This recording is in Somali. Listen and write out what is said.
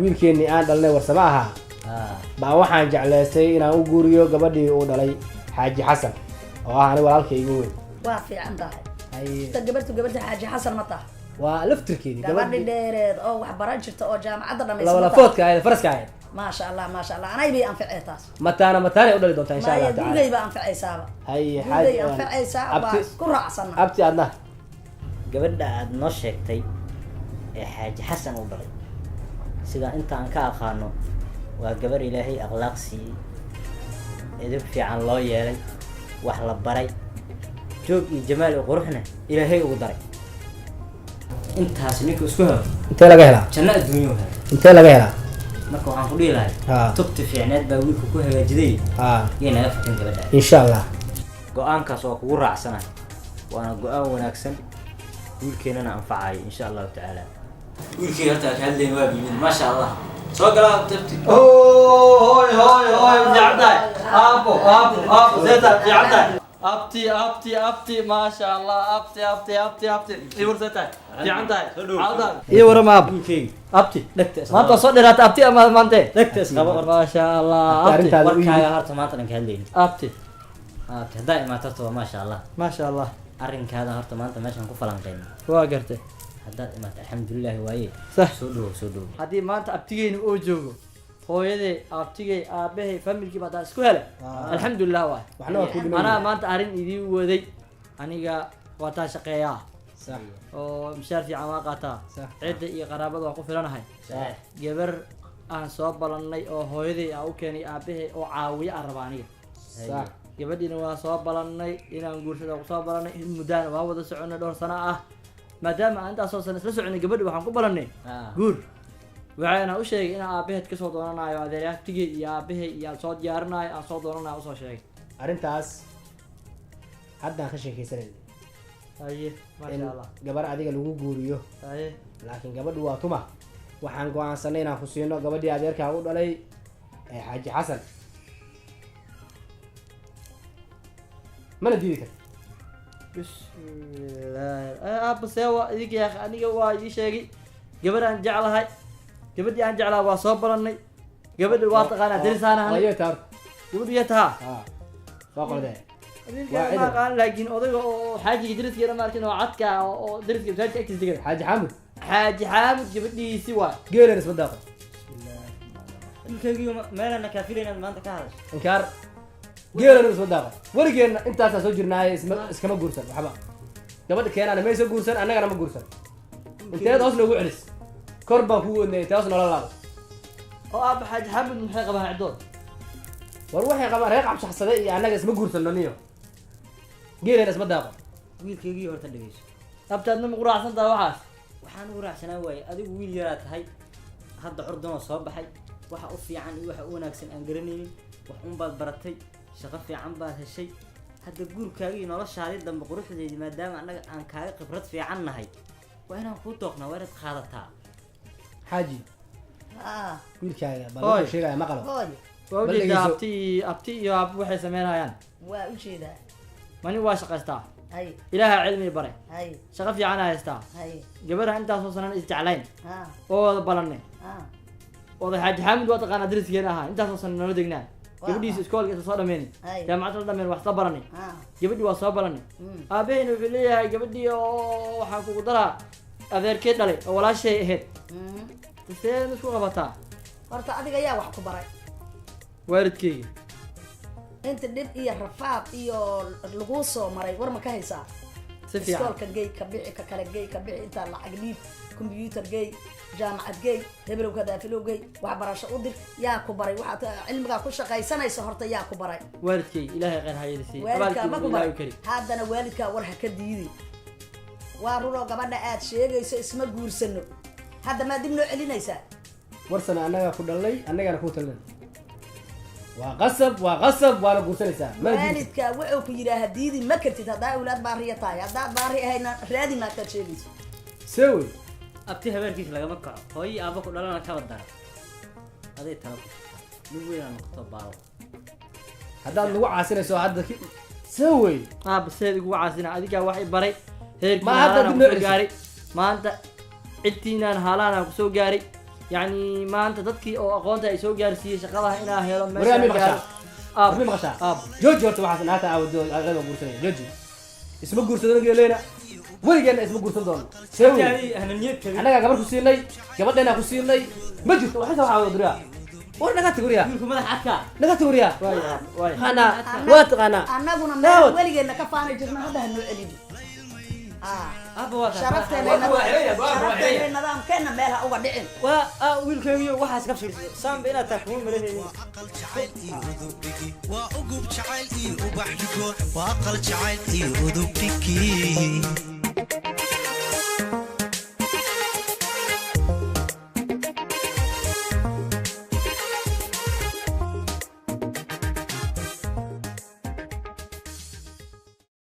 wiilkeennii aan dhalnay warsamo ahaa baa waxaan jeclaystay inaan u guuriyo gabadhii uu dhalay xaaji xasan oo ah aniga walaalkayga weyn waa fiican tahay gabadha xaaji xasan ma tahay waa laftirkeedii gabadhi dheereed oo wax baran jirta oo jaamacadda dhamaysay laba lafoodka ahayd faraska ahayd ما شاء الله أنا يبي أنفع إيتاس متانا يقول لي دوتا إن شاء الله تعالى ما يبي أنفع إيسابا هاي حاجة يبي أنفع إيسابا كل عصنا أبتي عندنا قبل عاد نشكتي حاج حسن وبري سيدا أنت عن كأخانو وقبل إلهي أغلاق سي إذا في عن الله يالي وحلا بري جوج جمال وقروحنا إلهي وقدري أنت هاسنيك وسكوها أنت لا جهلا جنة الدنيا أنت لا جهلا marka waxaan ku dhihi lahay tubta fiicneed baa wiilku ku hagaajiday inaga fikin gabadha insha Allah go'aankaas waa kugu raacsanahay waana go'aan wanaagsan wiilkeenana anfacay insha Allah ta'ala wiilkii horta ka hadleen waa bimin ma sha Allah soo galaa tabti hooy jacday aabo zeta jacday abti ما شاء الله abti iwar zeta jacday عوضا iyo waramaab abti dhagta maanta soo dhiraata abti ama maante dhagta qaba ما شاء الله abti warkaaga horta maanta dhanka hadleen abti hadaa imaato ma sha Allah ما شاء الله arrinkaada horta maanta meeshan ku falanqeyn waa gartay hadaa imaato alxamdulillah waaye صح soo dhaw hadii maanta abtigeena oo joogo hooyadee abtigay aabahay familkii baa isku helay alxamdulillah waa waxna waa ku dhiman ana maanta arin idii waday aniga waa taa shaqeeyaa صح oo mishaar fiican waa qaataa cidda iyo qaraabada waa ku filanahay gabar aan soo balannay oo hooyadee aan u keenay aabahay oo caawiya aan rabaa aniga صح gabadhiina waa soo balannay inaan guursado ku soo balannay in muddaan waa wada soconay dhowr sano ah maadaama aan intaas soo sano isla soconay gabadhi waxaan ku balannay guur waxaana u sheegay in aabaheed ka soo doonanayo adeeryaagtigii iyo aabahay iyo soo diyaarinayo aan soo doonanayo usoo sheegay arrintaas haddaan ka sheekaysanay haye ma sha Allah gabar adiga lagu guuriyo haye laakiin gabadhu waa tuma waxaan go'aansanay inaan ku siino gabadhii adeerkaa u dhalay ee xaaji xasan mana diidi karta bismillah aaba sewa idinka yaa aniga waa ii sheegay gabadhaan jeclahay gabadhii aan jeclaa waa soo balannay gabadhi waa taqaanaa darisaanahan ayay taar gabadhi yaa taha soo qordee ma aqaan laakiin odayga oo xaajiga dariskiina ma arkin oo cadka oo dariska masaajidka agtiisa degan xaaji xaamud xaaji xaamud gabadhiisi waay geelan isma daaqo ilkaygiiyo meelana kaafilaynaad maanta ka hadasho inkaar geelan isma daaqo warigeenna intaasaa soo jirnaaye iskama guursan waxba gabadha keenaana maysa guursan annagana ma guursan inteed hoos noogu celis kor baan kugu wadnay intee hoos noola laabo oo aaba xaaji xaamud maxay qabaan ciddood war waxay qabaan reer cabshaxsade iyo annaga isma guursanno niyo geelan isma daaqo wiilkaygii horta dhageyso abtaadna ma quraacsan tahay waxaas waxaan ugu raacsanaa waaye adigu wiil yaraa tahay hadda curdunoo soo baxay waxa u fiican iyo waxa u wanaagsan aan garanaynin wax unbaad baratay shaqo fiican baad heshay hadda guurkaagii noloshaadii dambe quruxdeedii maadaama annaga aan kaaga khibrad fiican nahay waa inaan kuu dooqnaa waa inaad qaadataa xaaji wiilkaaga Hooy. bal sheegaya ma qalo هاي waa Bal ujeedaa dhegeyso. abti iyo aab waxay sameynayaan وأجيدا mani waa shaqaystaa هاي ilaaha cilmi bare هاي shaqo fiican haystaa هاي gabadha intaasoo sanan isjeclayn ها oo wada balannay ها oday xaaji xaamid waa taqaanaa dariskeena ahaa intaasoo sanan nala degnaa gabadhiisa iskoolka isa soo dhammeynay هاي jaamacad la dhammeyn wax soo baranay ها gabadhii waa soo baranay aabahayna wuxuu leeyahay gabadhii oo waxaan kugu daraa adeerkeed dhalay oo walaashay ahayd taseen isku qabataa horta adiga yaa wax ku baray waalidkeyga inta dhib iyo rafaad iyo lagu soo maray war ma ka haysaa si fiican iskoolka gey ka bixi ka kale gey ka bixi intaa lacag dhiib computer gey jaamacad gey hebelowka daafilow gey waxbarasho u dir yaa ku baray waxaad cilmigaa ku shaqaysanaysa horta yaa ku baray waalidkeyga ilaahay khayr hayadisii waalidkaa ma ku baray kari haddana waalidkaa war ha ka diidi waa runoo gabadha aad sheegayso isma guursano hadda maa dib noo celinaysaa warsana annagaa ku dhalnay annagana kuu talnay waa qasab waana guursanaysaa mana diidi waalidkaa wuxuu ku yidhaaha diidi ma kartid haddaa awlaad baariya tahay haddaad baari ahayna raadi maagtaad sheegayso see wey abti habeerkiis lagama kaco hooyii aabba ku dhalana kaba dara aday tala ku nin weynaa noqoto baalo haddaad nagu caasinayso hadda see wey aaba seed igu caasina adigaa wax i baray heerkii Ma hadda haalaan dib noo kusoo celisay. gaaray maanta cidtiinaan haalaan kusoo gaaray يعني ما أنت تدكي أو أقوانتها يسوق جالسية شغلها إنا هيرو وريا مين مقشع آب مين مقشع آب جوجي horta waxaas naata aawado aqada guursanay jooji isma guursadana geelena weligeena isma guursan doono seewi يعني أنا نيت كذي anaga gabar ku siinay gabadheena ku siinay ma jirto waxa waxa wada duriya war naga taguriya يقولكم ماذا حكى naga taguriya واي واي khana waa taqaana annaguna Daawad. meel weligeena ka faani jirna hadda hanoo celin أبا واحد sharafteena nidaamkeena meel ha uga dhicin ويلكم وحاس كبش سام بينا تحويل مليه waa ugub jacayl iyo ubax dhigo waa qal jacayl iyo udub dhiki